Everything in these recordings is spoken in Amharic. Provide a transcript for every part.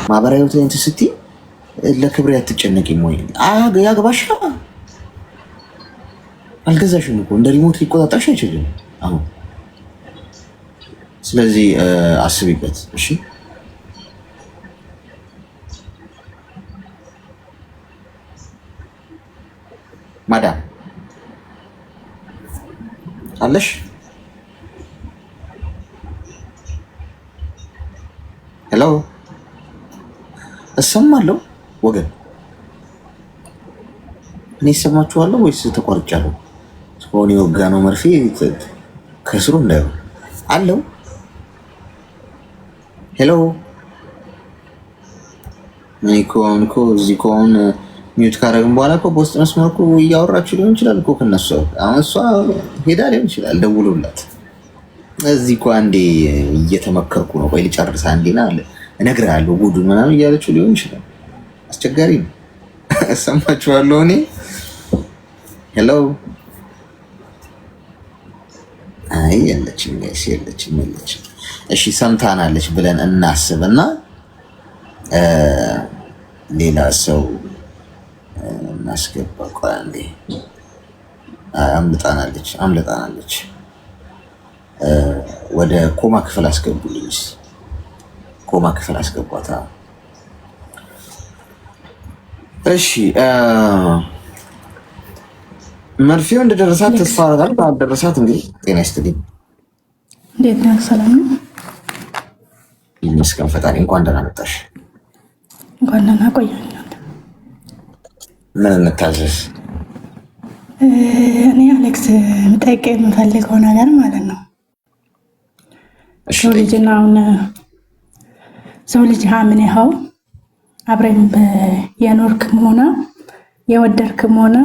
ማህበራዊ ህይወት ላይ እንትን ስትይ ለክብሬ አትጨነቂም ወይ? ያግባሻ። አልገዛሽም እኮ እንደ ሪሞት ሊቆጣጠርሽ አይችልም አሁን። ስለዚህ አስቢበት እሺ። ማዳም አለሽ? ሄሎ እሰማለሁ ወገን። እኔ እሰማችኋለሁ ወይስ ተቋርጫለሁ? ሆኔ ወጋ ነው መርፌ ከስሩ እንዳይሆን አለው። ሄሎ እኔ እኮ እዚህ ከሆነ ሚዩት ካረግን በኋላ እኮ በውስጥ መስመር እኮ እያወራችሁ ሊሆን ይችላል እኮ ከነሱ። አሁን እሷ ሄዳ ሊሆን ይችላል ደውሎላት፣ እዚህ እኮ አንዴ እየተመከርኩ ነው፣ ቆይ ልጨርስ አንዴና እነግርሃለሁ ጉዱን ምናምን እያለችው ሊሆን ይችላል። አስቸጋሪ ነው። እሰማችኋለሁ እኔ። ሄሎ አይ የለችም፣ የለችም። እሺ ሰምታናለች ብለን እናስብና ሌላ ሰው እናስገባ። ቆይ አንዴ አምልጣናለች። ወደ ኮማ ክፍል አስገቡልኝ። ኮማ ክፍል አስገቧታ። እሺ መርፌው እንደደረሳት ተስፋ አደርጋለሁ። ካልደረሳት እንግዲህ ጤና ይስጥልኝ። እንዴት ነህ? ሰላም ነው? ይመስገን ፈጣሪ። እንኳን ደህና መጣሽ። እንኳን ደህና ቆየኝ። ምን እንታዘዝ? እኔ አሌክስ ጠይቄ የምፈልገው ነገር ማለት ነው ሰው ልጅና አሁን ሰው ልጅ ምን ያህል አብረን የኖርክም ሆነ የወደድክም ሆነ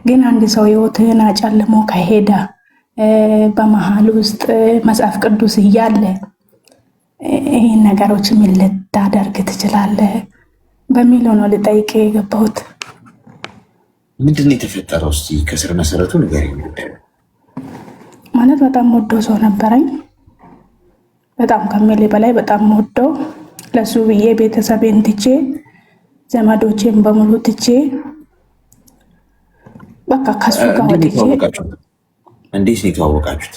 ግን አንድ ሰው ህይወትህን አጨልሞ ከሄደ በመሀል ውስጥ መጽሐፍ ቅዱስ እያለ ይህን ነገሮች ምን ልታደርግ ትችላለህ በሚለው ነው ልጠይቅ የገባሁት። ምንድን ነው የተፈጠረው? እስኪ ከስር መሰረቱ ንገሪኝ። ማለት በጣም ወዶ ሰው ነበረኝ፣ በጣም ከሚል በላይ በጣም ወዶ፣ ለሱ ብዬ ቤተሰቤን ትቼ ዘመዶቼን በሙሉ ትቼ በቃ ከሱ ጋር ወጥቼ። እንዴት ነው የተዋወቃችሁት?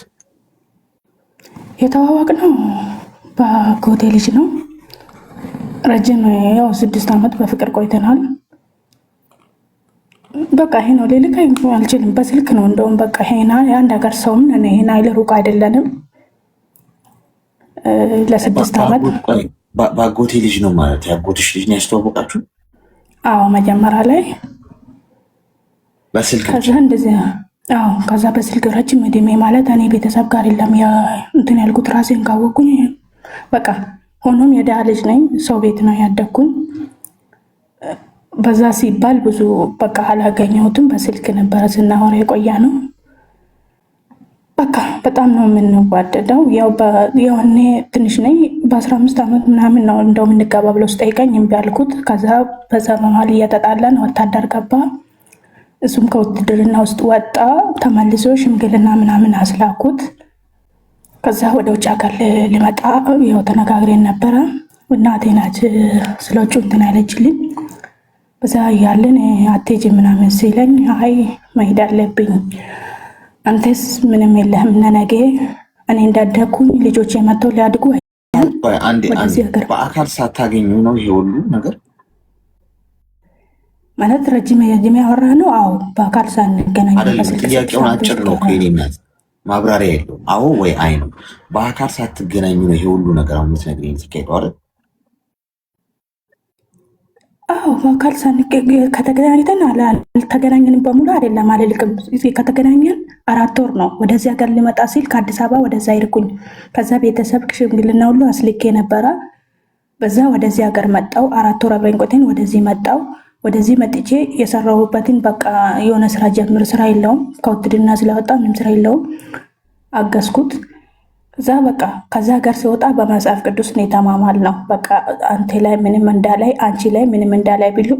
የተዋወቅነው በአጎቴ ልጅ ነው። ረጅም ያው 6 ዓመት በፍቅር ቆይተናል። በቃ ይሄ ነው ሌሊካ አልችልም። በስልክ ነው እንደውም በቃ ይሄና የአንድ ሀገር ሰው ምን ይሄና ሩቅ አይደለንም። ለ6 ዓመት በአጎቴ ልጅ ነው ማለት የአጎትሽ ልጅ ነው ያስተዋወቃችሁ? አዎ መጀመሪያ ላይ በስልክ ከዛ እንደዚህ አዎ ከዛ በስልክ ረጅም እድሜ ማለት እኔ ቤተሰብ ጋር የለም እንትን ያልኩት ራሴን ካወቅኩኝ በቃ። ሆኖም የድሃ ልጅ ነኝ፣ ሰው ቤት ነው ያደግኩኝ። በዛ ሲባል ብዙ በቃ አላገኘሁትም። በስልክ ነበረ ስናወራ የቆያ ነው። በቃ በጣም ነው የምንዋደደው። ያው እኔ ትንሽ ነኝ፣ በ15 ዓመት ምናምን ነው እንደው የምንጋባ ብለው ስጠይቀኝ እምቢ አልኩት። ከዛ በዛ በመሀል እየተጣላን ወታደር ገባ። እሱም ከውትድርና ውስጥ ወጣ። ተመልሶ ሽምግልና ምናምን አስላኩት። ከዛ ወደ ውጭ ሀገር ሊመጣ ያው ተነጋግሬን ነበረ። እናቴ ናት ስለ ውጭ እንትን ያለችልኝ። በዛ እያለን አትሄጂ ምናምን ሲለኝ አይ መሄድ አለብኝ፣ አንተስ ምንም የለህም ነገ እኔ እንዳደግኩኝ ልጆች የመጥተው ሊያድጉ። በአካል ሳታገኙ ነው ይሄ ሁሉ ነገር ማለት ረጅም ያወራ ነው? አዎ በአካል ሳንገናኝ። ጥያቄውን አጭር ነው ከኔነት ማብራሪያ የለውም። አዎ ወይ አይ ነው። በአካል ሳትገናኙ ነው ይሄ ሁሉ ነገር አሁን የምትነግሪኝ የተካሄደው አይደል? አዎ በአካል ከተገናኝተን አልተገናኘንም በሙሉ አይደለም አልልቅም። ከተገናኘን 4 ወር ነው። ወደዚህ ሀገር ሊመጣ ሲል ከአዲስ አበባ ወደዛ ይርኩኝ። ከዛ ቤተሰብ ሽምግልና ሁሉ አስልኬ ነበረ። በዛ ወደዚህ ሀገር መጣው። 4 ወር አብረን ቆይተን ወደዚህ መጣው። ወደዚህ መጥቼ የሰራሁበትን በቃ የሆነ ስራ ጀምር፣ ስራ የለውም ከውትድርና ስለወጣ ምንም ስራ የለውም። አገዝኩት። እዛ በቃ ከዛ ሀገር ሲወጣ በመጽሐፍ ቅዱስ ነው የተማማል ነው። በቃ አንተ ላይ ምንም እንዳላይ አንቺ ላይ ምንም እንዳላይ ቢሉ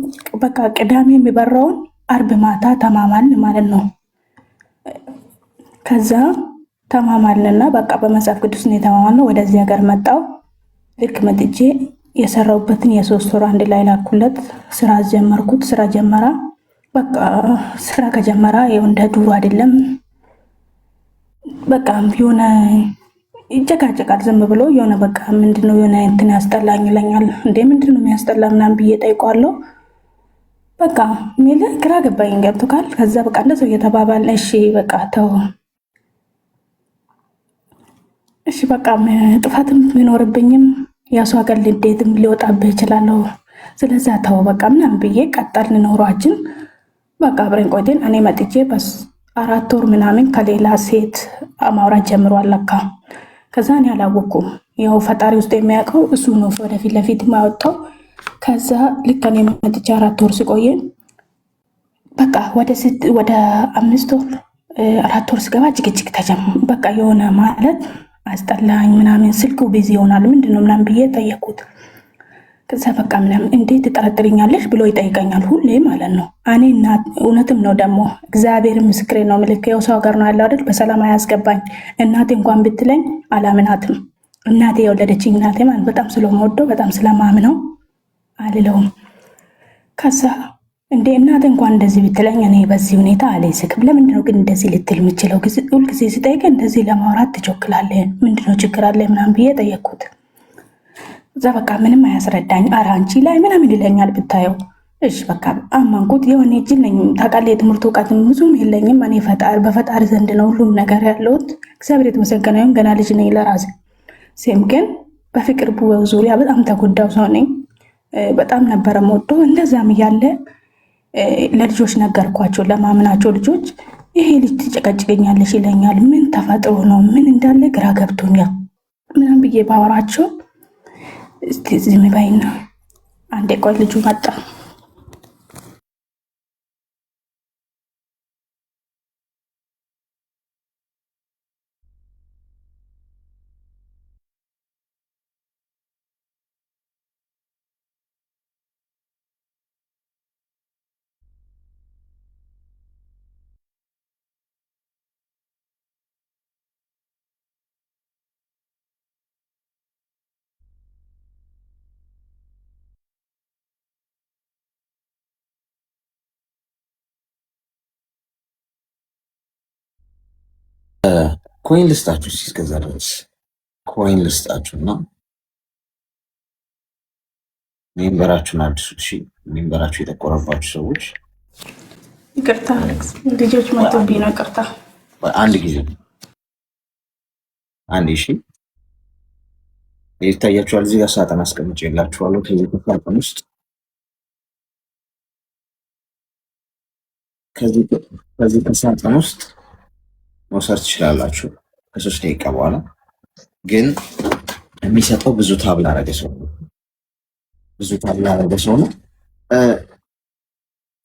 በቃ ቅዳሜ የሚበራውን አርብ ማታ ተማማል ማለት ነው። ከዛ ተማማልንና በቃ በመጽሐፍ ቅዱስ ነው የተማማል ነው። ወደዚህ ሀገር መጣው። ልክ መጥቼ የሰራውበትን የ3 ወር አንድ ላይ ላኩለት። ስራ ጀመርኩት። ስራ ጀመራ። በቃ ስራ ከጀመራ ይኸው እንደ ዱሮ አይደለም። በቃ የሆነ ይጨቃጨቃል ዝም ብሎ የሆነ በቃ ምንድነው የሆነ እንትን ያስጠላኝ ይለኛል። እንዴ ምንድነው የሚያስጠላ ምናምን ብዬ ጠይቋለሁ። በቃ ሚል ግራ ገባኝ። ገብቶካል። ከዛ በቃ እንደሰው እየተባባልን እሺ በቃ ተው፣ እሺ በቃ ጥፋትም ቢኖርብኝም ያሷ ቀል እንዴትም ሊወጣብህ ይችላለሁ። ስለዛ ተው በቃ ምናምን ብዬ ቀጠልን ኑሯችን። በቃ አብረን ቆይተን እኔ መጥቼ በስ 4 ወር ምናምን ከሌላ ሴት ማውራት ጀምሯል ለካ። ከዛ እኔ አላወኩም። ያው ፈጣሪ ውስጥ የሚያውቀው እሱ ነው ወደፊት ለፊት ማወጣው። ከዛ ልክ እኔ መጥቼ 4 ወር ሲቆየ በቃ ወደ 5 ወር 4 ወር ስገባ ጭቅጭቅ በቃ የሆነ ማለት አስጠላኝ ምናምን። ስልኩ ቢዚ ይሆናል ምንድነው ምናምን ብዬ ጠየቁት። ከዛ በቃ ምናምን እንዴት ትጠረጥርኛለሽ ብሎ ይጠይቀኛል ሁሌ ማለት ነው። እኔ እውነትም ነው ደግሞ እግዚአብሔር ምስክሬ ነው። ምልክ የው ሰው ሀገር ነው ያለው አይደል? በሰላም አያስገባኝ። እናቴ እንኳን ብትለኝ አላምናትም። እናቴ የወለደችኝ እናቴ ማለት በጣም ስለምወደው በጣም ስለማምነው አልለውም። ከዛ እንዴ እናቴ እንኳን እንደዚህ ብትለኝ እኔ በዚህ ሁኔታ አልስቅም። ለምንድነው ግን እንደዚህ ልትል የምችለው? ሁልጊዜ ሲጠይቅ እንደዚህ ለማውራት ትቸኩላለህ፣ ምንድነው ችግር አለ ምናምን ብዬ ጠየቅኩት። እዛ በቃ ምንም አያስረዳኝ። ኧረ አንቺ ላይ ምናምን ይለኛል ብታየው። እሺ በቃ አመንኩት። የሆነ እጅል ነኝ ታውቃለህ። የትምህርት እውቀትም ብዙም የለኝም እኔ በፈጣሪ ዘንድ ነው ሁሉም ነገር ያለሁት። እግዚአብሔር የተመሰገነ ይሁን። ገና ልጅ ነኝ ለራሴ። ሴም ግን በፍቅር ዙሪያ በጣም ተጎዳው ሰው ነኝ። በጣም ነበረ የምወደው። እንደዛም እያለ ለልጆች ነገርኳቸው፣ ለማምናቸው ልጆች ይሄ ልጅ ትጨቀጭቀኛለሽ ይለኛል። ምን ተፈጥሮ ነው ምን እንዳለ ግራ ገብቶኛል ምናምን ብዬ ባወራቸው እስቲ ዝም በይና አንዴ ቆይ ልጁ መጣ። ኮይን ልስጣችሁ እስከዛ ድረስ ኮይን ልስጣችሁና ሜምበራችሁን አድሱ። እሺ ሜምበራችሁ የጠቆረባችሁ ሰዎች ይቅርታ አሌክስ፣ ልጆች መጥቶብኝ ነው። ይቅርታ አንድ ጊዜ አንድ እሺ፣ ይታያችኋል። እዚህ ጋር ሳጥን አስቀምጬላችኋለሁ። ከዚህ ከሳጥን ውስጥ መውሰድ ትችላላችሁ። ከ3 ደቂቃ በኋላ ግን የሚሰጠው ብዙ ታብ ላደረገ ሰው ነው። ብዙ ታብ ላደረገ ሰው ነው።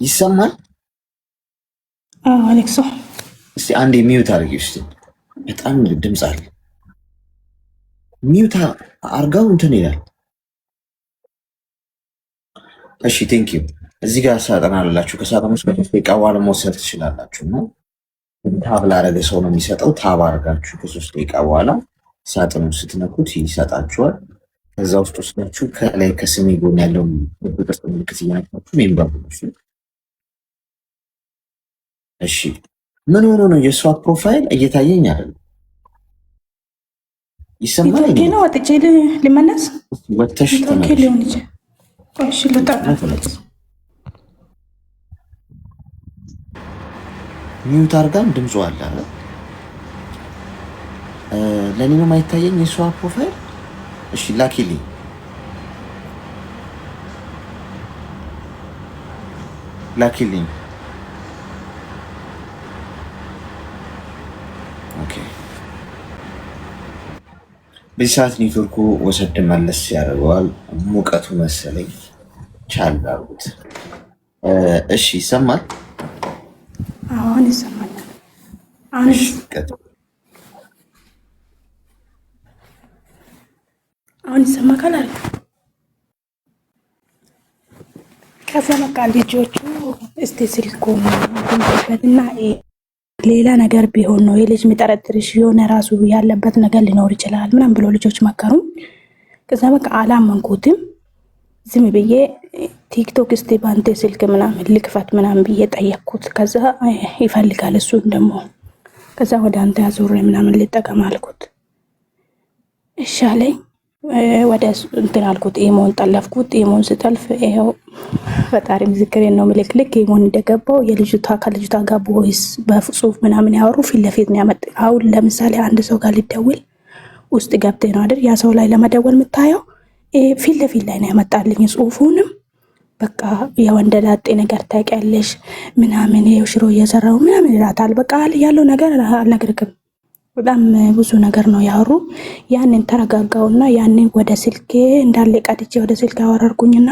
ይሰማል? አዎ አሌክሶ፣ እስቲ አንዴ ሚዩት አድርጊ። እስቲ በጣም ድምፅ አለ። ሚዩት አርጋው እንትን ይላል። እሺ ቴንክ ዩ። እዚህ ጋር ሳጥን አላችሁ። ከሳጥን ውስጥ ከ3 ደቂቃ በኋላ መውሰድ ትችላላችሁ ነው። ታብ ላደረገ ሰው ነው የሚሰጠው። ታብ አድርጋችሁ ከ3 ደቂቃ በኋላ ሳጥኑ ስትነኩት ይሰጣችኋል። ከዛ ውስጥ ወስዳችሁ ከላይ ከስሜ ጎን ያለውን ቅርጽ ምልክት እያነካችሁ ሜምበር ነው። እሺ ምን ሆኖ ነው የእሷ ፕሮፋይል እየታየኝ አይደለም? ይሰማል ነው? ወጥቼ ልመለስ። ወጥተሽ ሊሆን ይችላል። እሺ ልጣ ሚዩት አርጋም ድምፁ አለ። ለኔ ነው የማይታየኝ የሷ ፕሮፋይል። እሺ ላኪልኝ። ኦኬ። በዚህ ሰዓት ኔትወርኩ ወሰድ መለስ ያደርገዋል። ሙቀቱ መሰለኝ። ቻል አድርጉት። እሺ ይሰማል? አሁን ይሰማኛል። አሁን ይሰማካል አለ። ከዛ በቃ ልጆቹ እስቲ ስልኩን እና ሌላ ነገር ቢሆን ነው የልጅ የሚጠረጥርሽ የሆነ ራሱ ያለበት ነገር ሊኖር ይችላል ምናምን ብሎ ልጆች መከሩኝ። ከዛ በቃ አላመንኩትም። ዝም ብዬ ቲክቶክ እስቲ ባንቴ ስልክ ምናምን ልክፈት ምናምን ብዬ ጠየቅኩት። ከዛ ይፈልጋል እሱን ደግሞ ከዛ ወደ አንተ ያዞሬ ምናምን ልጠቀም አልኩት። እሺ አለኝ። ወደ እንትን አልኩት። ኢሞን ጠለፍኩት። ኢሞን ስጠልፍ ይኸው ፈጣሪ ምስክሬን ነው ምልክልክ ኢሞን እንደገባው ከልጅቷ ጋር ቦይስ በጽሁፍ ምናምን ያወሩ ፊት ለፊት ነው ያመጣ። አሁን ለምሳሌ አንድ ሰው ጋር ሊደውል ውስጥ ገብተህ ነው አይደል ያ ሰው ላይ ለመደወል የምታየው ፊት ለፊት ላይ ነው ያመጣልኝ ጽሁፉንም በቃ የወንደላጤ ነገር ታውቂያለሽ ምናምን ይኸው ሽሮ እየሰራው ምናምን ይላታል። በቃ ያለው ነገር አልነግርክም። በጣም ብዙ ነገር ነው ያወሩ። ያንን ተረጋጋውና ያንን ወደ ስልኬ እንዳለ ቀድቼ ወደ ስልክ አወረርኩኝና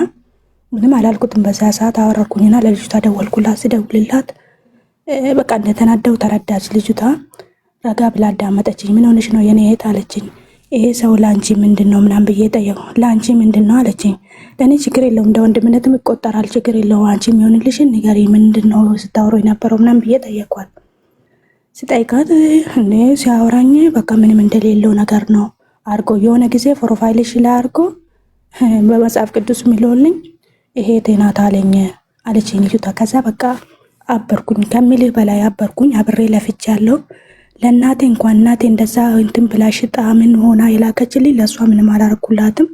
ምንም አላልኩትም። በዛ ሰዓት አወረርኩኝና ለልጅቷ ደወልኩላት። ስደውልላት በቃ እንደተናደው ተረዳች። ልጅቷ ረጋ ብላ አዳመጠችኝ። ምን ሆነሽ ነው የኔ እህት አለችኝ። ይሄ ሰው ላንቺ ምንድነው ምናምን ብዬ ጠየቁ። ላንቺ ምንድነው አለችኝ። ለኔ ችግር የለውም እንደ ወንድምነትም ይቆጠራል ችግር የለው አንቺ የሚሆንልሽን ንገሪ ምንድነው ስታወሩ የነበረው ምናምን ብዬ ጠየኳት። ስጠይቃት እንዴ ሲያወራኝ በቃ ምንም እንደሌለው ነገር ነው አርጎ የሆነ ጊዜ ፕሮፋይልሽ ላይ አርጎ በመጽሐፍ ቅዱስ ሚለውልኝ ይሄ ቴናት አለኝ አለችኝ ልጅቷ። ከዛ በቃ አበርኩኝ ከሚልህ በላይ አበርኩኝ። አብሬ ለፍቻለሁ። ለእናቴ እንኳን እናቴ እንደዛ እንትን ብላ ሽጣ ምን ሆና የላከችልኝ ለእሷ ምንም አላረኩላትም።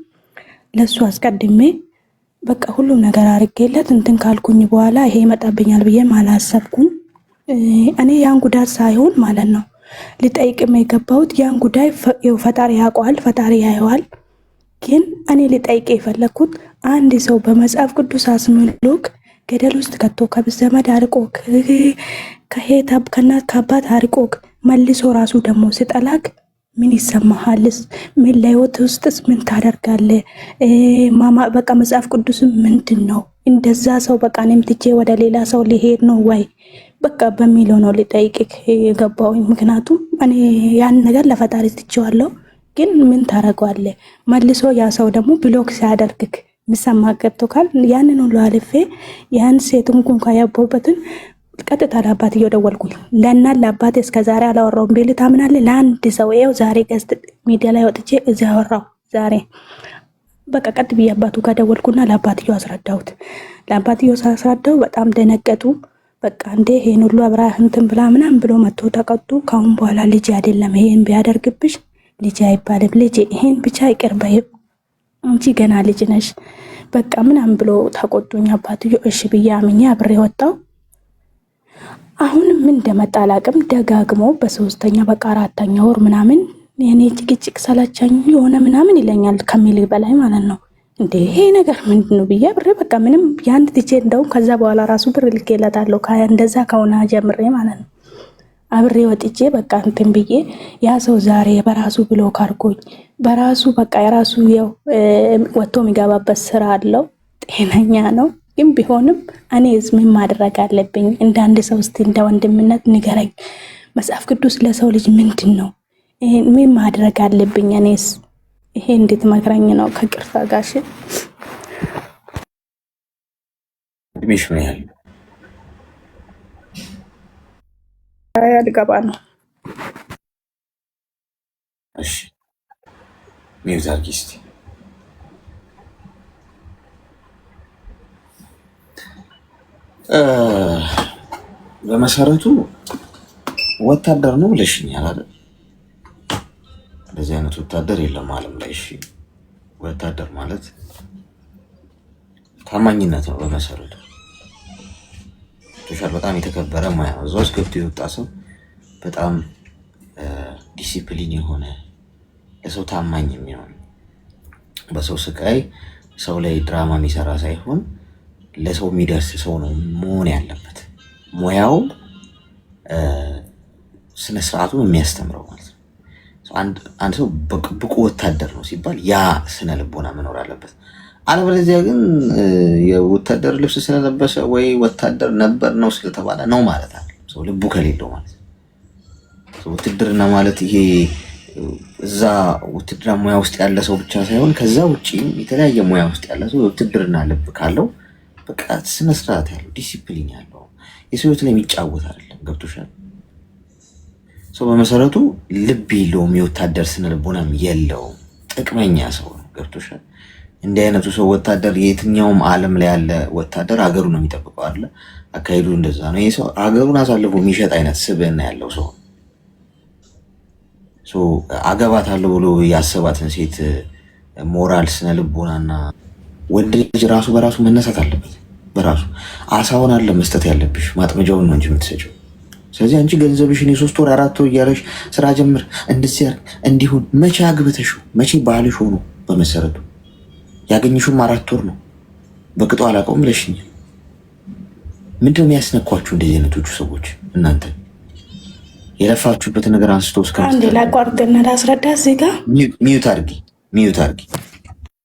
ለእሱ አስቀድሜ በቃ ሁሉም ነገር አርጌለት እንትን ካልኩኝ በኋላ ይሄ ይመጣብኛል ብዬም አላሰብኩም። እኔ ያን ጉዳት ሳይሆን ማለት ነው ልጠይቅም የገባሁት ያን ጉዳይ ፈጣሪ ያውቀዋል፣ ፈጣሪ ያየዋል። ግን እኔ ልጠይቅ የፈለግኩት አንድ ሰው በመጽሐፍ ቅዱስ አስምሎክ ገደል ውስጥ ከቶ ከብዘመድ አርቆክ ከሄታብ ከናት ከአባት አርቆክ መልሶ ራሱ ደግሞ ስጠላክ ምን ይሰማሃልስ? ምን ለህይወት ውስጥስ ምን ታደርጋለህ? ማማ በቃ መጽሐፍ ቅዱስ ምንድን ነው? እንደዛ ሰው በቃ እኔም ትቼ ወደ ሌላ ሰው ሊሄድ ነው ወይ በቃ በሚለው ነው ልጠይቅክ የገባሁኝ። ምክንያቱም እኔ ያን ነገር ለፈጣሪ ትቼዋለሁ። ግን ምን ታደርገዋለህ? መልሶ ያ ሰው ደግሞ ብሎክ ሲያደርግክ ምሰማ ገብቶካል። ያንን ሁሉ አልፌ ያን ሴቱን እንኳን ያቦበትን ቀጥታ ለአባትየው ደወልኩኝ። ለእናት ለአባቴ እስከዛሬ አላወራውም ቢል ታምናለህ? ለአንድ ሰው ይኸው ዛሬ ገዝት ሚዲያ ላይ ወጥቼ እዚህ አወራው ዛሬ በቃ ቀጥ ብዬ አባቱ ጋር ደወልኩና ለአባትየው አስረዳሁት። ለአባትየው ሳስረዳው በጣም ደነገጡ። በቃ እንዴ ይሄን ሁሉ አብራህ እንትን ብላ ምናምን ብሎ መጥቶ ተቀጡ። ካሁን በኋላ ልጅ አይደለም ይሄን ቢያደርግብሽ ልጅ አይባልም፣ ልጅ ይሄን ብቻ ይቅር በይ አንቺ ገና ልጅ ነሽ በቃ ምናምን ብሎ ተቆጡኝ። አባትየው እሺ ብዬ አምኜ አብሬ ወጣው። አሁን ምን እንደመጣ አላቅም። ደጋግሞ በሶስተኛ በቃ አራተኛ ወር ምናምን የኔ ጭቅጭቅ ሰላቻኝ የሆነ ምናምን ይለኛል ከሚል በላይ ማለት ነው። እንዴ ይሄ ነገር ምንድነው ብዬ ብሬ በቃ ምንም ያን ትቼ እንደውም ከዛ በኋላ ራሱ ብር ልኬለታለሁ እንደዛ ከሆነ ጀምሬ ማለት ነው። አብሬ ወጥቼ በቃ እንትን ብዬ ያ ሰው ዛሬ በራሱ ብሎ ካርጎኝ በራሱ በቃ የራሱ ያው ወጥቶ የሚገባበት ስራ አለው፣ ጤነኛ ነው። ግን ቢሆንም እኔ ምን ማድረግ አለብኝ? እንደ አንድ ሰው እስቲ እንደ ወንድምነት ንገረኝ። መጽሐፍ ቅዱስ ለሰው ልጅ ምንድን ነው? ምን ማድረግ አለብኝ? እኔስ ይሄ እንዴት መክረኝ ነው? ከቅርታ ጋሽ እድሜሽ ምን ያህል? ልገባ ነው። እሺ ሚውት አድርጊ እስቲ። በመሰረቱ ወታደር ነው ብለሽኛል አይደል? እንደዚህ አይነት ወታደር የለም ዓለም ላይ። እሺ ወታደር ማለት ታማኝነት ነው በመሰረቱ። ቶሻል በጣም የተከበረ ሙያ ነው። እዛ ውስጥ ገብቶ የወጣ ሰው በጣም ዲሲፕሊን የሆነ ለሰው ታማኝ የሚሆን በሰው ስቃይ ሰው ላይ ድራማ የሚሰራ ሳይሆን ለሰው የሚደርስ ሰው ነው መሆን ያለበት። ሙያው ስነ ስርዓቱን የሚያስተምረው ማለት ነው። አንድ ሰው ብቁ ወታደር ነው ሲባል ያ ስነ ልቦና መኖር አለበት። አለበለዚያ ግን የወታደር ልብስ ስለለበሰ ወይ ወታደር ነበር ነው ስለተባለ ነው ማለት አለ ሰው ልቡ ከሌለው ማለት ነው። ውትድርና ማለት ይሄ እዛ ውትድርና ሙያ ውስጥ ያለ ሰው ብቻ ሳይሆን ከዛ ውጪ የተለያየ ሙያ ውስጥ ያለ ሰው የውትድርና ልብ ካለው በቃ ስነ ስርዓት ያለው ዲሲፕሊን ያለው የሰው ህይወት ላይ የሚጫወት አይደለም። ገብቶሻል? ሰው በመሰረቱ ልብ የለውም፣ የወታደር ስነ ልቦናም የለውም። ጥቅመኛ ሰው ነው። ገብቶሻል? እንዲህ አይነቱ ሰው ወታደር የትኛውም ዓለም ላይ ያለ ወታደር ሀገሩ ነው የሚጠብቀው አለ። አካሄዱ እንደዛ ነው። ይህ ሰው ሀገሩን አሳልፎ የሚሸጥ አይነት ስብዕና ያለው ሰው አገባታለሁ ብሎ ያሰባትን ሴት ሞራል፣ ስነ ልቦናና ወንድ ልጅ ራሱ በራሱ መነሳት አለበት። በራሱ አሳውን አለ መስጠት ያለብሽ፣ ማጥመጃውን ነው እንጂ የምትሰጪው። ስለዚህ አንቺ ገንዘብሽን የ3 ወር 4 ወር እያለሽ ስራ ጀምር፣ እንደዚህ እንዲሁን መቼ አግብተሽው መቼ ባልሽ ሆኖ በመሰረቱ ያገኝሽውም 4 ወር ነው። በቅጡ አላውቀውም ብለሽኝ ምንድነው የሚያስነኳችሁ እንደዚህ አይነቶቹ ሰዎች? እናንተ የለፋችሁበት ነገር አንስቶ እስከ አንዴ ላቋርጥና ላስረዳ። እዚህ ጋር ሚዩት አድርጊ።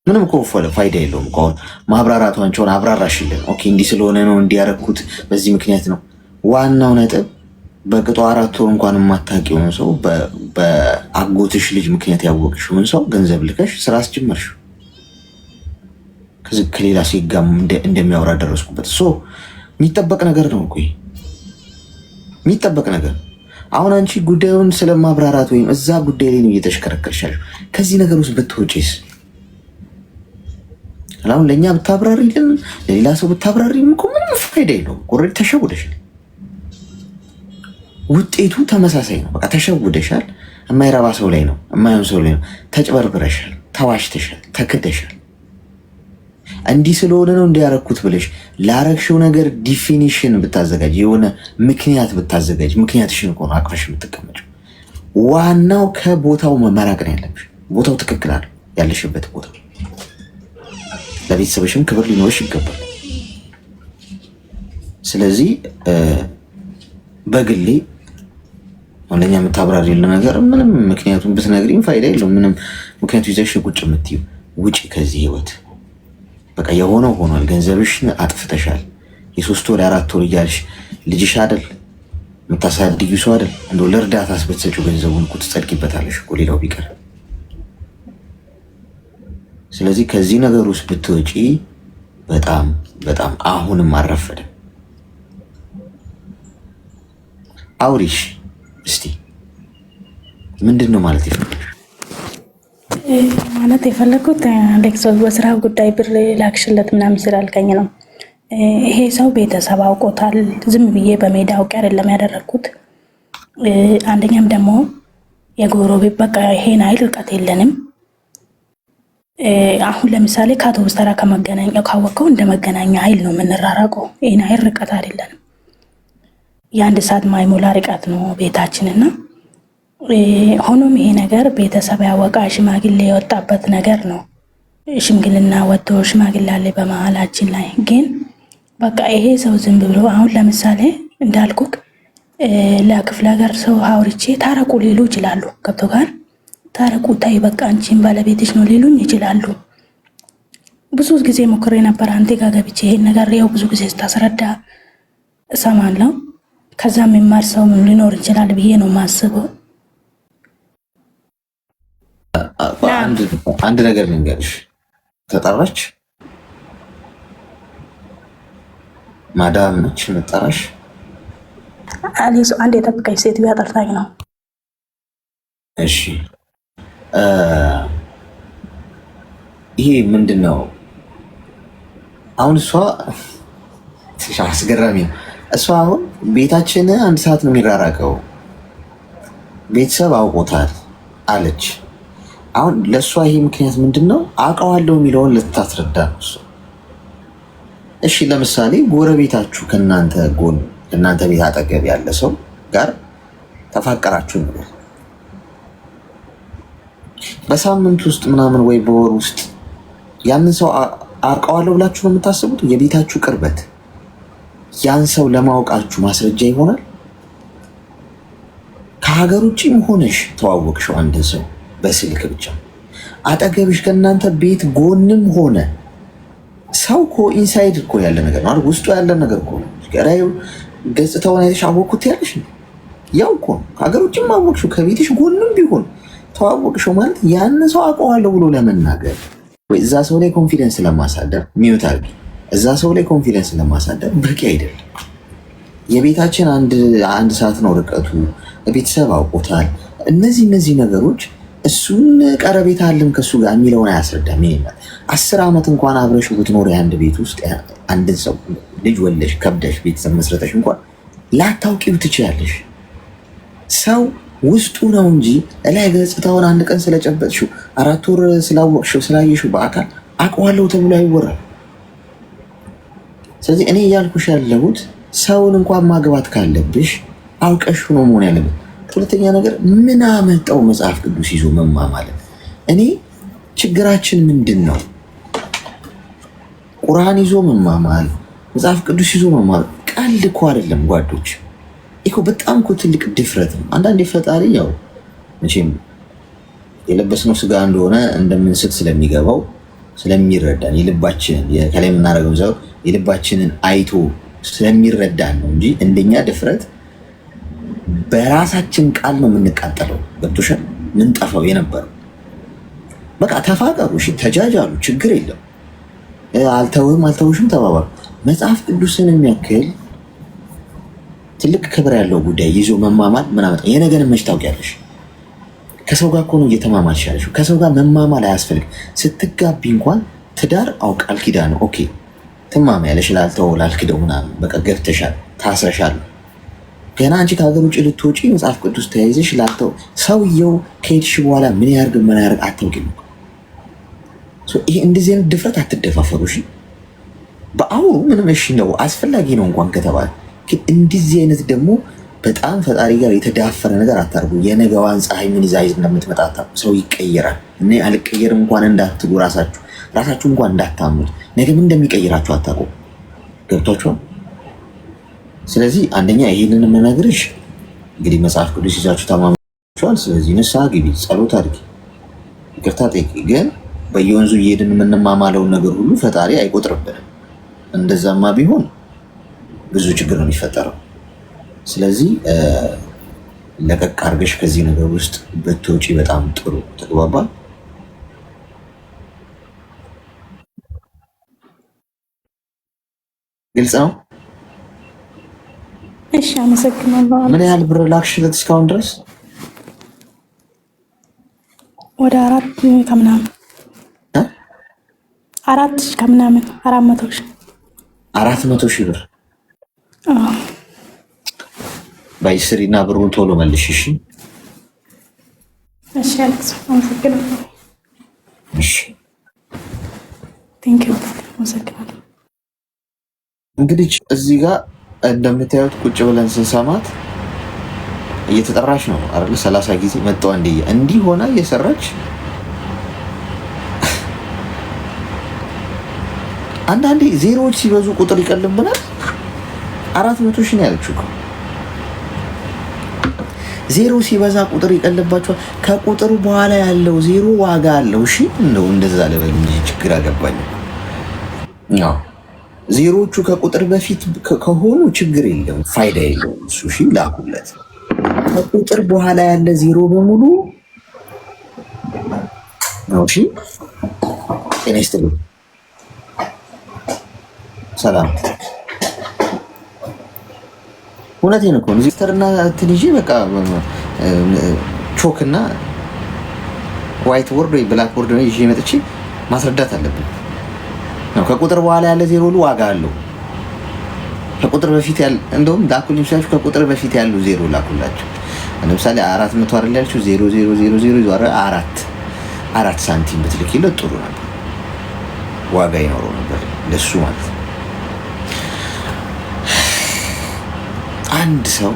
ምንም እኮ ፋይዳ የለውም እኮ አሁን ማብራራቷንቸውን አብራራሽልን። ኦኬ እንዲህ ስለሆነ ነው እንዲያረኩት በዚህ ምክንያት ነው። ዋናው ነጥብ በቅጡ 4 ወር እንኳን የማታውቂውን ሰው በአጎትሽ ልጅ ምክንያት ያወቅሽውን ሰው ገንዘብ ልከሽ ስራ አስጀመርሽ። ከሌላ ሴት ጋር እንደሚያወራ ደረስኩበት። የሚጠበቅ ነገር ነው እኮ የሚጠበቅ ነገር። አሁን አንቺ ጉዳዩን ስለማብራራት ወይም እዛ ጉዳይ ላይ ነው እየተሽከረከርሻል። ከዚህ ነገር ውስጥ ብትወጪስ? አሁን ለእኛ ብታብራሪልን ለሌላ ሰው ብታብራሪልን እኮ ምንም ፋይዳ የለውም። ኦልሬዲ ተሸውደሻል። ውጤቱ ተመሳሳይ ነው። በቃ ተሸውደሻል። የማይረባ ሰው ላይ ነው፣ የማይሆን ሰው ላይ ነው። ተጭበርብረሻል፣ ተዋሽተሻል፣ ተክደሻል። እንዲህ ስለሆነ ነው እንዲያረኩት ብለሽ ላረግሽው ነገር ዲፊኒሽን ብታዘጋጅ፣ የሆነ ምክንያት ብታዘጋጅ፣ ምክንያትሽን እኮ ነው አቅፈሽ የምትቀመጭው። ዋናው ከቦታው መራቅ ነው ያለብሽ። ቦታው ትክክል አለ ያለሽበት ቦታ። ለቤተሰብሽም ክብር ሊኖርሽ ይገባል። ስለዚህ በግሌ ለኛ የምታብራሪልን ነገር ምንም ምክንያቱም ብትነግሪኝ ፋይዳ የለውም። ምንም ምክንያቱ ይዘሽ ቁጭ የምትይው ውጪ ከዚህ ህይወት። በቃ የሆነው ሆኗል። ገንዘብሽን አጥፍተሻል። የ3 ወር 4 ወር እያልሽ ልጅሽ አይደል የምታሳድጊ ሰው አይደል እንደው ለእርዳታ አስበትሰጪው ገንዘቡን እኮ ትጸድቂበታለሽ እኮ ሌላው ቢቀር። ስለዚህ ከዚህ ነገር ውስጥ ብትወጪ በጣም በጣም አሁንም አረፈደ። አውሪሽ እስቲ ምንድን ነው ማለት ይፈልጋል? ማለት የፈለኩት አሌክስ በስራ ጉዳይ ብር ላክሽለት ምናምን ስላልከኝ ነው። ይሄ ሰው ቤተሰብ አውቆታል። ዝም ብዬ በሜዳ አውቄ አይደለም ያደረግኩት። አንደኛም ደግሞ የጎረቤት በቃ ይሄን አይል ርቀት የለንም። አሁን ለምሳሌ ከአውቶቡስ ተራ ከመገናኛው ካወቀው እንደ መገናኛ ኃይል ነው የምንራራቀው። ይሄን አይል ርቀት አይደለንም። የ1 ሰዓት ማይሞላ ርቀት ነው ቤታችንና ሆኖም ይሄ ነገር ቤተሰብ ያወቃ ሽማግሌ የወጣበት ነገር ነው። ሽምግልና ወጥቶ ሽማግሌ አለ በመሀላችን ላይ። ግን በቃ ይሄ ሰው ዝም ብሎ አሁን ለምሳሌ እንዳልኩክ ለክፍለ ሀገር ሰው አውርቼ ታረቁ ሊሉ ይችላሉ። ገብቶ ጋር ታረቁ ታይ በቃ አንቺን ባለቤትሽ ነው ሊሉኝ ይችላሉ። ብዙ ጊዜ ሞክሬ ነበር አንተ ጋር ገብቼ ይሄን ነገር ያው ብዙ ጊዜ ስታስረዳ እሰማለሁ። ከዛም የሚማር ሰው ሊኖር ይችላል ብዬ ነው ማስበው። አንድ ነገር ልንገርሽ፣ ተጠራች ማዳም ነች መጠራሽ። አሊሱ አንድ የጠብቀኝ ሴት ቢያጠርታኝ ነው። እሺ ይሄ ምንድን ነው አሁን? እሷ አስገራሚ ነው። እሷ አሁን ቤታችን 1 ሰዓት ነው የሚራራቀው፣ ቤተሰብ አውቆታል አለች። አሁን ለእሷ ይሄ ምክንያት ምንድን ነው? አውቀዋለሁ የሚለውን ልታስረዳ ነው እሷ። እሺ ለምሳሌ ጎረቤታችሁ ከእናንተ ጎን ከእናንተ ቤት አጠገብ ያለ ሰው ጋር ተፋቀራችሁ ነው። በሳምንት ውስጥ ምናምን ወይ በወር ውስጥ ያንን ሰው አውቀዋለሁ ብላችሁ ነው የምታስቡት? የቤታችሁ ቅርበት ያን ሰው ለማወቃችሁ ማስረጃ ይሆናል? ከሀገር ውጭም ሆነሽ ተዋወቅሽው አንድ ሰው በስልክ ብቻ አጠገብሽ ከእናንተ ቤት ጎንም ሆነ ሰው እኮ ኢንሳይድ እኮ ያለ ነገር ነው። ውስጡ ያለ ነገር እኮ ነው። ገራዩ ገጽታውን አይተሽ አወቅኩት ያለሽ ነው። ያው እኮ ከሀገር ውጭም አወቅሽው ከቤትሽ ጎንም ቢሆን ተዋወቅሽው ማለት ያን ሰው አውቀዋለሁ ብሎ ለመናገር ወይ እዛ ሰው ላይ ኮንፊደንስ ለማሳደር ሚዩት አድርጊ። እዛ ሰው ላይ ኮንፊደንስ ለማሳደር በቂ አይደለም። የቤታችን አንድ ሰዓት ነው ርቀቱ፣ ቤተሰብ አውቆታል። እነዚህ ነገሮች እሱን ቀረቤታ አለን ከሱ ጋር የሚለውን አያስረዳም። ይሄ 10 ዓመት እንኳን አብረሽ ብትኖር አንድ ቤት ውስጥ አንድን ሰው ልጅ ወለሽ ከብደሽ ቤተሰብ መስረተሽ እንኳን ላታውቂው ትችያለሽ። ሰው ውስጡ ነው እንጂ እላይ ገጽታውን አንድ ቀን ስለጨበጥሽው 4 ወር ስላወቅሽው ስላየሽው በአካል አውቀዋለሁ ተብሎ አይወራም። ስለዚህ እኔ እያልኩሽ ያለሁት ሰውን እንኳን ማግባት ካለብሽ አውቀሽ ነው መሆን ያለበት። ሁለተኛ ነገር ምን አመጣው መጽሐፍ ቅዱስ ይዞ መማማል? እኔ ችግራችን ምንድን ነው? ቁርአን ይዞ መማማል፣ መጽሐፍ ቅዱስ ይዞ መማማል ቀልድ እኮ አይደለም ጓዶች። ይሄ በጣም እኮ ትልቅ ድፍረት ነው። አንዳንዴ ፈጣሪ ያው መቼም የለበስነው ስጋ እንደሆነ እንደምንስት ስለሚገባው ስለሚረዳን የልባችንን ከላይ የምናደርገው ሰው የልባችንን አይቶ ስለሚረዳን ነው እንጂ እንደኛ ድፍረት በራሳችን ቃል ነው የምንቃጠለው። ገብቶሻል? ምንጠፋው የነበረው በቃ ተፋቀሩ፣ እሺ ተጃጃሉ፣ ችግር የለም አልተውህም አልተውሽም ተባባሉ። መጽሐፍ ቅዱስን የሚያክል ትልቅ ክብር ያለው ጉዳይ ይዞ መማማል ምን አመጣ? የነገን መች ታውቂያለሽ? ከሰው ጋር እኮ ነው እየተማማልሽ ያለሽው። ከሰው ጋር መማማል አያስፈልግም። ስትጋቢ እንኳን ትዳር አው ቃል ኪዳን ነው። ኦኬ ትማማያለሽ፣ ላልተው ላልክደው ምናምን በቃ ገብተሻል፣ ታስረሻል። ገና አንቺ ከሀገር ውጭ ልትወጪ መጽሐፍ ቅዱስ ተያይዘሽ ላልተው ሰውየው ከሄድሽ በኋላ ምን ያርግ አታውቂም። ይሄ እንደዚህ አይነት ድፍረት አትደፋፈሩ። እሺ በአሁኑ ምንም እሺ ነው አስፈላጊ ነው እንኳን ከተባለ ግን እንደዚህ አይነት ደግሞ በጣም ፈጣሪ ጋር የተዳፈረ ነገር አታርጉ። የነገዋን ፀሐይ ምን ይዛ እንደምትመጣ ሰው ይቀየራል። እኔ አልቀየርም እንኳን እንዳትሉ ራሳችሁ እንኳን እንዳታምኑት። ነገ ምን እንደሚቀይራችሁ አታውቁም። ገብቷችኋል? ስለዚህ አንደኛ ይህንን የምነግርሽ እንግዲህ መጽሐፍ ቅዱስ ይዛችሁ ተማምናችኋል። ስለዚህ ንስሐ ግቢ፣ ጸሎት አድርጊ፣ ይቅርታ ጠይቂ። ግን በየወንዙ እየሄድን የምንማማለውን ነገር ሁሉ ፈጣሪ አይቆጥርብንም። እንደዛማ ቢሆን ብዙ ችግር ነው የሚፈጠረው። ስለዚህ ለቀቅ አድርገሽ ከዚህ ነገር ውስጥ ብትወጪ በጣም ጥሩ። ተግባባል? ግልጽ ነው? እሺ፣ አመሰግናለሁ። ምን ያህል ብር ላክሽለት እስካሁን ድረስ? ወደ 4 ከምናምን 400 ሺህ 400 ሺህ ብር ባይስሪ እና ብሩን ቶሎ መልሽ። እሺ እሺ፣ አለክስ አመሰግናለሁ። እሺ ቴንክ ዩ አመሰግናለሁ። እንግዲህ እዚህ ጋር እንደምታዩት ቁጭ ብለን ስንሰማት እየተጠራች ነው አይደል? 30 ጊዜ መጣው እንዲህ ሆና እየሰራች አንዳንዴ ዜሮዎች ሲበዙ ቁጥር ይቀልብናል። 400 ሺህ ነው ያለችው እኮ ዜሮ ሲበዛ ቁጥር ይቀልባቸዋል። ከቁጥሩ በኋላ ያለው ዜሮ ዋጋ አለው። እሺ እንደዛ ለበል እንጂ ችግር አገባኝ። አዎ ዜሮቹ ከቁጥር በፊት ከሆኑ ችግር የለም፣ ፋይዳ የለውም እሱ። እሺ ላኩለት። ከቁጥር በኋላ ያለ ዜሮ በሙሉ ነው። እሺ ጤና ይስጥልኝ። ሰላም። እውነቴን እኮ ነው። ዚስተርና ትንጂ በቃ ቾክና ዋይት ቦርድ ወይ ብላክ ቦርድ ነው ይዤ መጥቼ ማስረዳት አለብን። ከቁጥር በኋላ ያለ ዜሮ ሁሉ ዋጋ አለው። ከቁጥር በፊት ያለ እንደውም ላኩልኝ ሲላችሁ ከቁጥር በፊት ያሉ ዜሮ ላኩላችሁ። ለምሳሌ 400 አይደል ያልሽው 0000 4 ሳንቲም ብትልኪለት ጥሩ ነበር፣ ዋጋ ይኖረው ነበር ለሱ ማለት ነው። አንድ ሰው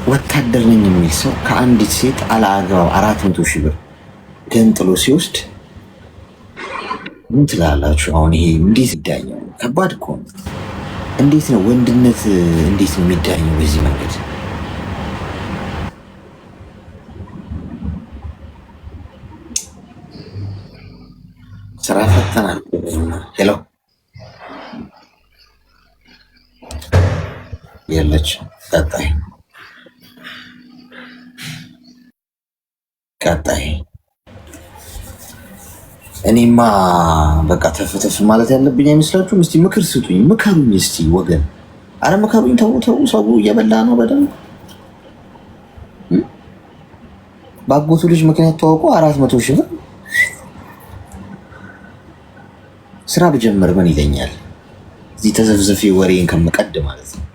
ወታደር ነኝ የሚል ሰው ከአንዲት ሴት አላግባብ 400 ሺህ ብር ገንጥሎ ሲወስድ ምን ትላላችሁ? አሁን ይሄ እንዴት ይዳኛል? ከባድ እኮ ነው። እንዴት ነው ወንድነት እንዴት ነው የሚዳኘው በዚህ መንገድ? ስራ ፈተናል። ሄሎ የለች። ቀጣይ እኔማ በቃ ተፍተፍ ማለት ያለብኝ አይመስላችሁም? እስቲ ምክር ስጡኝ፣ ምከሩኝ እስቲ ወገን። አረ ምከሩኝ። ተው ሰው እየበላ ነው በደንብ። ባጎቱ ልጅ ምክንያት ተዋውቆ 400 ሺህ ብር ስራ ብጀምር ምን ይለኛል? እዚህ ተዘፍዘፊ ወሬን ከመቀድ ማለት ነው።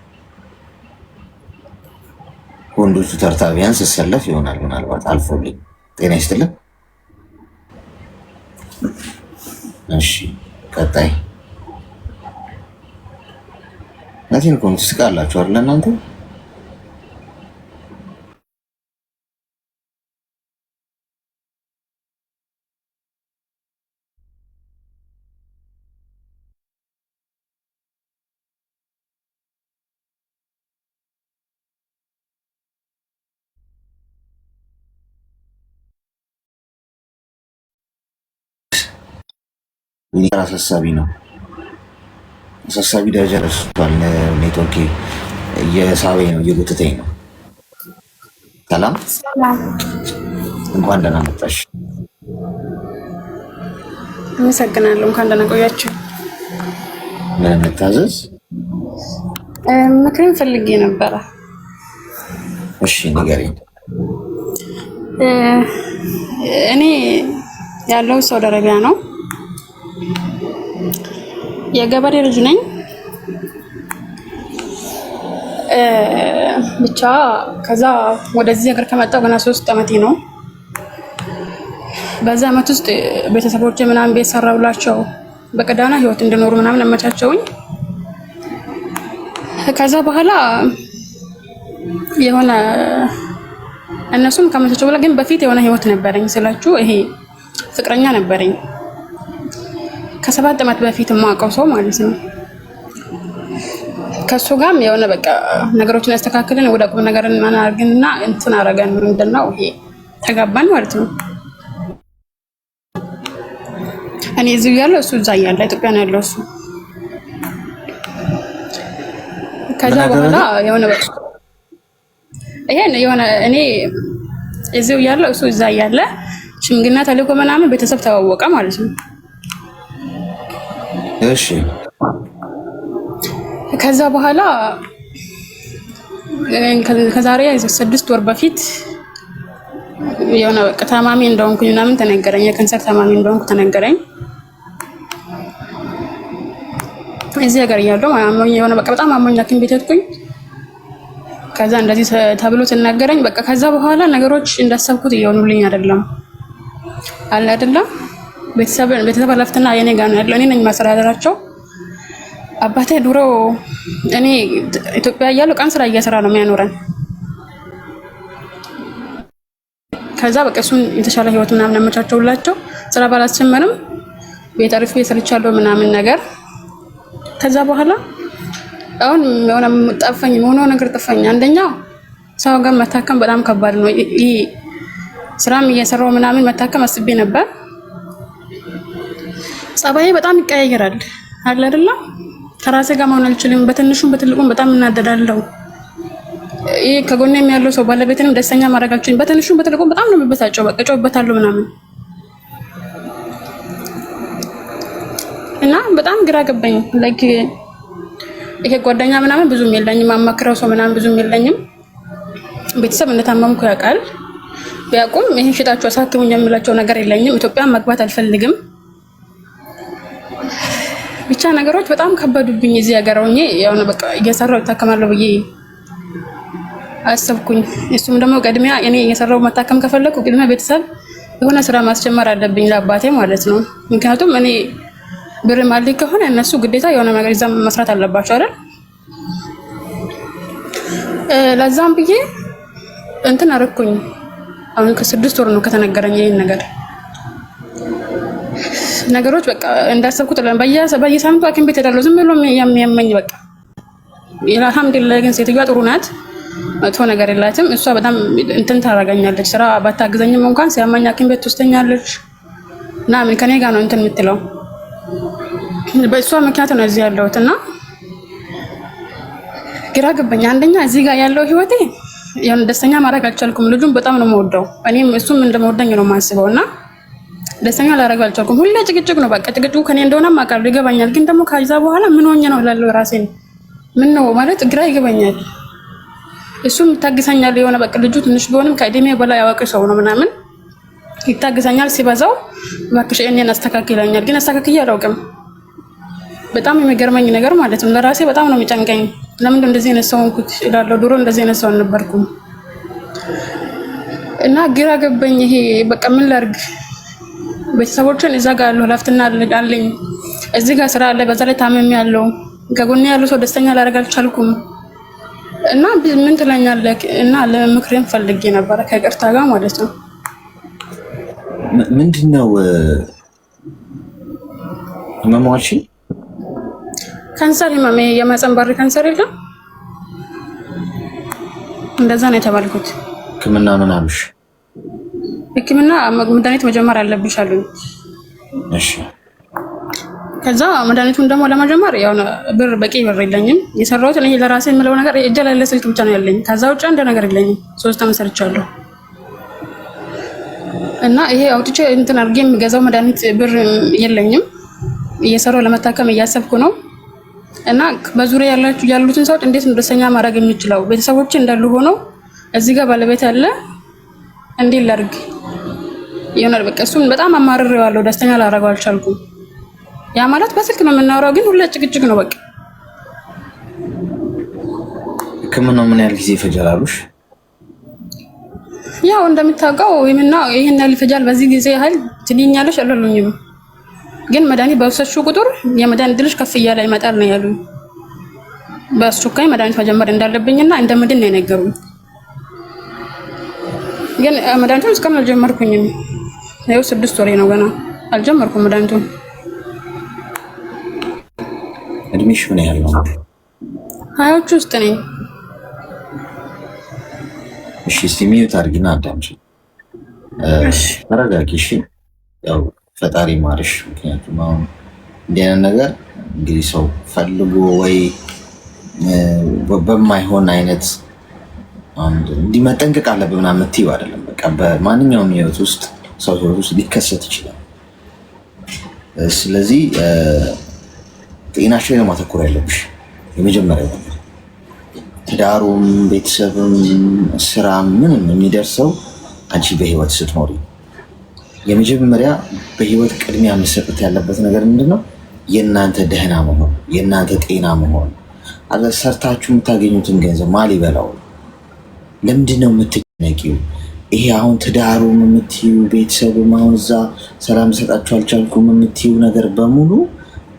ወንዶቹ ተርታ ቢያንስ ሰለፍ ይሆናል ምናልባት አልፎልኝ። ጤና ይስጥልን። እሺ ቀጣይ ናቲን ኮን ትስቃላችሁ አይደል እናንተ? አሳሳቢ ነው። አሳሳቢ ደረጃ ደርሷል። ኔትወርክ እየሳበኝ ነው፣ እየጎተተኝ ነው። ሰላም እንኳን ደህና መጣሽ። አመሰግናለሁ። እንኳን ደህና ቆያችሁ። ምን እንታዘዝ? ምክርን ፈልጌ ነበረ። እሺ ንገሪኝ። እኔ ያለው ሳውዲ አረቢያ ነው። የገበሬ ልጅ ነኝ። ብቻ ከዛ ወደዚህ ሀገር ከመጣሁ ገና 3 ዓመቴ ነው። በዛ ዓመት ውስጥ ቤተሰቦቼ ምናምን ቤት ሰራሁላቸው፣ በቀዳና ህይወት እንድኖሩ ምናምን አመቻቸውኝ። ከዛ በኋላ የሆነ እነሱም ከመቻቸው በኋላ ግን በፊት የሆነ ህይወት ነበረኝ ስላችሁ፣ ይሄ ፍቅረኛ ነበረኝ ከ7 ዓመት በፊት የማውቀው ሰው ማለት ነው። ከሱ ጋርም የሆነ በቃ ነገሮችን ያስተካክልን ወደ ቁም ነገር እናናርግና እንትን አረጋን። ምንድነው ይሄ ተጋባን ማለት ነው። እኔ እዚህ ያለው እሱ እዛ ያለ ኢትዮጵያ ነው ያለው እሱ። ከዛ በኋላ የሆነ በቃ ይሄን የሆነ እኔ እዚህ ያለው እሱ እዛ ያለ ሽምግልና ተልኮ ምናምን ቤተሰብ ተዋወቀ ማለት ነው። እሺ ከዛ በኋላ ከዛሬ 6 ወር በፊት የሆነ በቃ ታማሚ እንደሆንኩኝ ምናምን ተነገረኝ። የካንሰር ታማሚ እንደሆንኩ ተነገረኝ። እዚህ ሀገር እያለሁ አሞኝ የሆነ በቃ በጣም አሞኝ ሐኪም ቤት ሄድኩኝ። ከዛ እንደዚህ ተብሎ ተነገረኝ። በቃ ከዛ በኋላ ነገሮች እንዳሰብኩት እየሆኑልኝ አይደለም አለ አይደለም። ቤተሰብ ኃላፊነትና የኔ ጋር ነው ያለው። እኔ ነኝ ማስተዳደራቸው። አባቴ ድሮ እኔ ኢትዮጵያ እያለሁ ቀን ስራ እየሰራ ነው የሚያኖረን። ከዛ በቃ እሱን የተሻለ ህይወት ምናምን አመቻቸውላቸው። ስራ ባላስጀመርም ቤት አሪፍ ሰርቻለሁ ምናምን ነገር። ከዛ በኋላ አሁን የሆነ ጠፋኝ፣ የሆነ ነገር ጠፋኝ። አንደኛው ሰው ጋር መታከም በጣም ከባድ ነው። ይሄ ስራም እየሰራው ምናምን መታከም አስቤ ነበር። ጸባዬ በጣም ይቀያየራል አለ አይደለ? ከራሴ ጋር መሆን አልችልም። በትንሹም በትልቁም በጣም እናደዳለሁ። ይሄ ከጎኔም ያለው ሰው ባለቤትንም ደስተኛ ማድረግ አልችልም። በትንሹም በትልቁም በጣም ነው የምበሳጨው። በቃ ጮህበታለሁ ምናምን እና በጣም ግራ ገባኝ። ላይክ ይሄ ጓደኛ ምናምን ብዙም የለኝም፣ አማክረው ሰው ምናምን ብዙም የለኝም። ቤተሰብ እንደታመምኩ ያውቃል። ቢያውቁም ይሄን ሽጣችሁ አሳክሙኝ የምላቸው ነገር የለኝም። ኢትዮጵያ መግባት አልፈልግም። ብቻ ነገሮች በጣም ከበዱብኝ። እዚህ ሀገር ሆኜ ያው በቃ እየሰራው እታከማለሁ ብዬ አሰብኩኝ። እሱም ደግሞ ቅድሚያ እኔ እየሰራው መታከም ከፈለኩ ቅድሚያ ቤተሰብ የሆነ ስራ ማስጀመር አለብኝ ለአባቴ ማለት ነው። ምክንያቱም እኔ ብር ማልክ ከሆነ እነሱ ግዴታ የሆነ ነገር ይዘው መስራት አለባቸው አይደል? ለዛም ብዬ እንትን አረኩኝ። አሁን ከ6 ወር ነው ከተነገረኝ ይሄን ነገር። ነገሮች በቃ እንዳሰብኩት በየሳምንቱ ሐኪም ቤት ሄዳለሁ። ዝም ብሎ የሚያመኝ በቃ አልሐምዱሊላህ። ግን ሴትዮዋ ጥሩ ናት፣ መጥፎ ነገር የላትም። እሷ በጣም እንትን ታረጋኛለች። ስራ ባታግዘኝም እንኳን ሲያመኝ ሐኪም ቤት ትወስደኛለች እና ምን ከኔ ጋር ነው እንትን የምትለው። በእሷ ምክንያት ነው እዚህ ያለሁት እና ግራ ገባኝ። አንደኛ እዚህ ጋር ያለው ህይወቴ የሆነ ደስተኛ ማድረግ አልቻልኩም። ልጁን በጣም ነው የምወደው፣ እኔም እሱም እንደምወደኝ ነው የማስበው እና ደስተኛ ላደርገው አልቻልኩም። ሁሌ ጭቅጭቅ ነው በቃ። ጭቅጭቁ ከኔ እንደሆነ አውቃለሁ፣ ይገባኛል። ግን ደግሞ ከዛ በኋላ ምን ሆኜ ነው እላለሁ ራሴን። ምን ነው ማለት ግራ ይገባኛል። እሱም ይታግሰኛል። የሆነ በቃ ልጁ ትንሽ ቢሆንም ከእድሜ በላይ ያዋቂ ሰው ነው ምናምን ይታግሰኛል። ሲበዛው እባክሽ እኔን አስተካክለኛል፣ ግን አስተካክዬ አላውቅም። በጣም የሚገርመኝ ነገር ማለት ነው ለራሴ በጣም ነው የሚጨንቀኝ። ለምን እንደዚህ አይነት ሰው ሆንኩት እላለሁ። ድሮ እንደዚህ አይነት ሰው አልነበርኩም እና ግራ ገባኝ። ይሄ በቃ ምን ላድርግ? ቤተሰቦችን እዛ ጋር ያለው ኃላፊነት አለኝ፣ እዚህ ጋር ስራ አለ፣ በዛ ላይ ታመም ያለው ከጎኔ ያለው ሰው ደስተኛ ላደርግ አልቻልኩም። እና ምን ትለኛለህ? እና ለምክሬን ፈልጌ ነበረ ከቅርታ ጋር ማለት ነው። ምንድነው ህመሟች? ካንሰር ህመም፣ የማህፀን በር ካንሰር የለም እንደዛ ነው የተባልኩት። ህክምና ምን አሉሽ? ህክምና መድኃኒት መጀመር አለብሽ አሉኝ። እሺ። ከዛ መድኃኒቱን ደግሞ ለመጀመር ያው በቂ ብር የለኝም። የሰራሁት እኔ ለራሴ የምለው ነገር እጄ ላይ ስልክ ብቻ ነው ያለኝ። ከዛ ውጭ አንድ ነገር የለኝም። 3 ዓመት ሰርቻለሁ እና ይሄ አውጥቼ እንትን አድርጌ የሚገዛው መድኃኒት ብር የለኝም። እየሰራሁ ለመታከም እያሰብኩ ነው። እና በዙሪያ ያሉትን ሰዎች እንዴት ነው ደስተኛ ማድረግ የሚችለው? ቤተሰቦች እንዳሉ ሆነው እዚህ ጋር ባለቤት አለ። እንዴት ላድርግ? ይሆናል በቃ እሱን በጣም አማርሬዋለሁ። ደስተኛ ላደርገው አልቻልኩም። ያ ማለት በስልክ ነው የምናወራው፣ ግን ሁሌ ጭቅጭቅ ነው በቃ። ህክምናው ምን ያህል ጊዜ ይፈጃል አሉሽ? ያው እንደምታውቀው ይሄን ያህል ይፈጃል፣ በዚህ ጊዜ ያህል ትድኛለሽ አላሉኝም። ግን መድኃኒት በወሰድሽው ቁጥር የመድኃኒት ድልሽ ከፍ እያለ ይመጣል ነው ያሉኝ። በአስቸኳይ መድኃኒት መጀመር እንዳለብኝና እንደምድን ነው የነገሩኝ። ግን መድኃኒቱን እስካሁን አልጀመርኩኝም። ይኸው 6 ወሬ ነው ገና አልጀመርኩም መድኃኒቱን። እድሜሽ ምን ያህል ነው? 20ዎቹ ውስጥ ነኝ። እሺ እስቲ ሚዩት አድርጊና አዳምጪ። ተረጋጊ እሺ። ያው ፈጣሪ ማርሽ። ምክንያቱም አሁን እንዲህ አይነት ነገር እንግዲህ ሰው ፈልጎ ወይ በማይሆን አይነት እንዲህ መጠንቀቅ አለብህ ምናምን የምትይው አይደለም። በቃ በማንኛውም ህይወት ውስጥ ሰው ህይወት ውስጥ ሊከሰት ይችላል። ስለዚህ ጤናሽ ላይ ማተኮር ያለብሽ የመጀመሪያው ነገር። ትዳሩም፣ ቤተሰብም፣ ስራ ምንም የሚደርሰው አንቺ በህይወት ስትኖሪ። የመጀመሪያ በህይወት ቅድሚያ መሰጠት ያለበት ነገር ምንድነው? የእናንተ ደህና መሆን፣ የእናንተ ጤና መሆን። አለ ሰርታችሁ የምታገኙትን ገንዘብ ማን ይበላው? ለምንድነው የምትነቂው? ይሄ አሁን ትዳሩም የምትዩ ቤተሰብም አሁን እዛ ሰላም ሰጣችሁ አልቻልኩም የምትዩ ነገር በሙሉ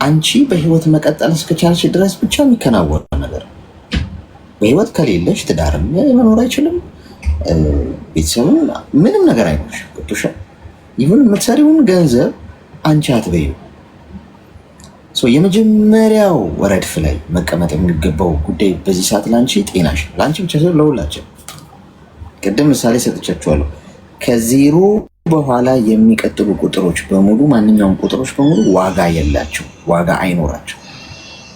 አንቺ በህይወት መቀጠል እስከቻልሽ ድረስ ብቻ የሚከናወን ነገር። በህይወት ከሌለሽ ትዳርም መኖር አይችልም፣ ቤተሰብም ምንም ነገር አይኖርሽ። ገብቶሻል? ይሁን የምትሰሪውን ገንዘብ አንቺ አትበይው። የመጀመሪያው ረድፍ ላይ መቀመጥ የሚገባው ጉዳይ በዚህ ሰዓት ለአንቺ ጤናሽ፣ ለአንቺ ብቻ ሳይሆን ለሁላችን። ቅድም ምሳሌ ሰጥቻችኋለሁ። ከዜሮ በኋላ የሚቀጥሉ ቁጥሮች በሙሉ ማንኛውም ቁጥሮች በሙሉ ዋጋ የላቸው፣ ዋጋ አይኖራቸው።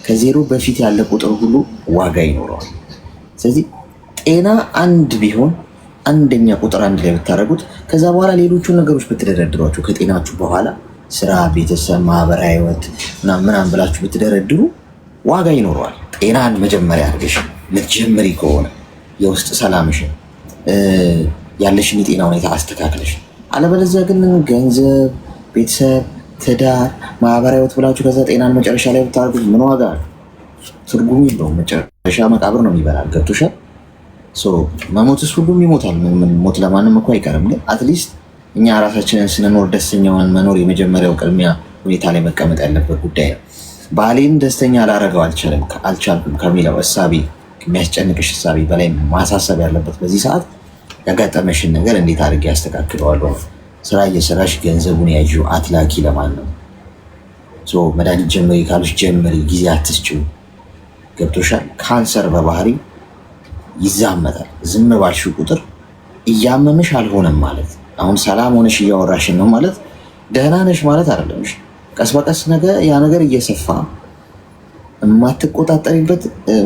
ከዜሮ በፊት ያለ ቁጥር ሁሉ ዋጋ ይኖረዋል። ስለዚህ ጤና አንድ ቢሆን አንደኛ ቁጥር አንድ ላይ ብታደርጉት ከዛ በኋላ ሌሎቹን ነገሮች ብትደረድሯቸው ከጤናችሁ በኋላ ስራ፣ ቤተሰብ፣ ማህበራዊ ህይወት ምናምን ብላችሁ ብትደረድሩ ዋጋ ይኖረዋል። ጤናን መጀመሪያ አድርገሽ ልትጀምሪ ከሆነ የውስጥ ሰላምሽን ያለሽን የጤና ሁኔታ አስተካክለሽ፣ አለበለዚያ ግን ገንዘብ፣ ቤተሰብ፣ ትዳር፣ ማህበራዊ ህይወት ብላችሁ ከዛ ጤናን መጨረሻ ላይ ብታደርጉት ምን ዋጋ አለ? ትርጉም የለውም። መጨረሻ መቃብር ነው የሚበላል። ገብቶሻል? መሞትስ ሁሉም ይሞታል። ሞት ለማንም እኮ አይቀርም። ግን አትሊስት እኛ ራሳችንን ስንኖር ደስተኛውን መኖር የመጀመሪያው ቅድሚያ ሁኔታ ላይ መቀመጥ ያለበት ጉዳይ ነው። ባሌን ደስተኛ ላረገው አልቻልኩም ከሚለው እሳቤ፣ የሚያስጨንቅሽ እሳቤ በላይ ማሳሰብ ያለበት በዚህ ሰዓት ያጋጠመሽን ነገር እንዴት አድርጌ ያስተካክለዋለሁ። ስራ እየሰራሽ ገንዘቡን ያዥው፣ አትላኪ ለማን ነው። መድኃኒት ጀምሪ ካሉሽ ጀምሪ፣ ጊዜ አትስጪው። ገብቶሻል? ካንሰር በባህሪ ይዛመታል። ዝም ባልሽው ቁጥር እያመምሽ አልሆነም ማለት አሁን ሰላም ሆነሽ እያወራሽን ነው ማለት ደህና ነሽ ማለት አይደለም። ቀስ በቀስ ያ ነገር እየሰፋ የማትቆጣጠሪበት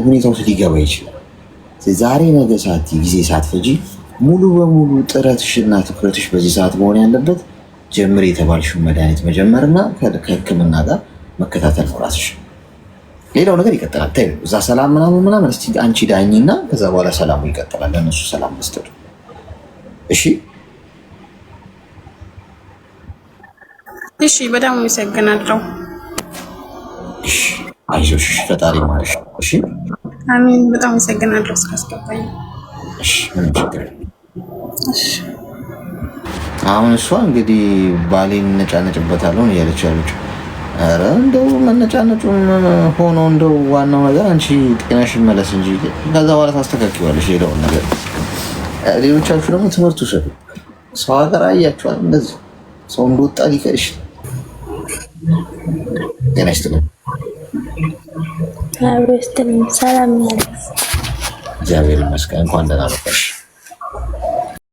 ሁኔታ ውስጥ ሊገባ ይችላል። ዛሬ ነገ ጊዜ ሳትፈጂ ሙሉ በሙሉ ጥረትሽና ትኩረትሽ በዚህ ሰዓት መሆን ያለበት ጀምር የተባልሽው መድኃኒት መጀመርና ከሕክምና ጋር መከታተል ነው ራስሽ። ሌላው ነገር ይቀጥላል። ተይው እዛ ሰላም ምናምን እስቲ አንቺ ዳኝና ከዛ በኋላ ሰላሙ ይቀጥላል። ለእነሱ ሰላም መስጠቱ እሺ። እሺ በጣም አመሰግናለሁ። እሺ አይዞሽ፣ ፈጣሪ ማለሽ። እሺ አሜን። በጣም አመሰግናለሁ ስላስገባኝ። እሺ ምንም ችግር የለም። እሺ አሁን እሷ እንግዲህ ባሌን እነጫነጭበታለሁ እያለች ያለችው። ኧረ እንደው መነጫነጩም ሆኖ እንደው ዋናው ነገር አንቺ ጤናሽ ይመለስ እንጂ ከዛ በኋላ ታስተካክዪዋለሽ ሌላውን ነገር። ሌሎቻችሁ ደግሞ ትምህርት ውሰዱ። ሰው ሀገር አያችኋል፣ እንደዚህ ሰው እንደወጣ ሊቀር ይችላል። ጤና ይስጥልኝ። አብሮ ይስጥልኝ። ሰላም ያለ እግዚአብሔር ይመስገን። እንኳን ደህና መጣሽ።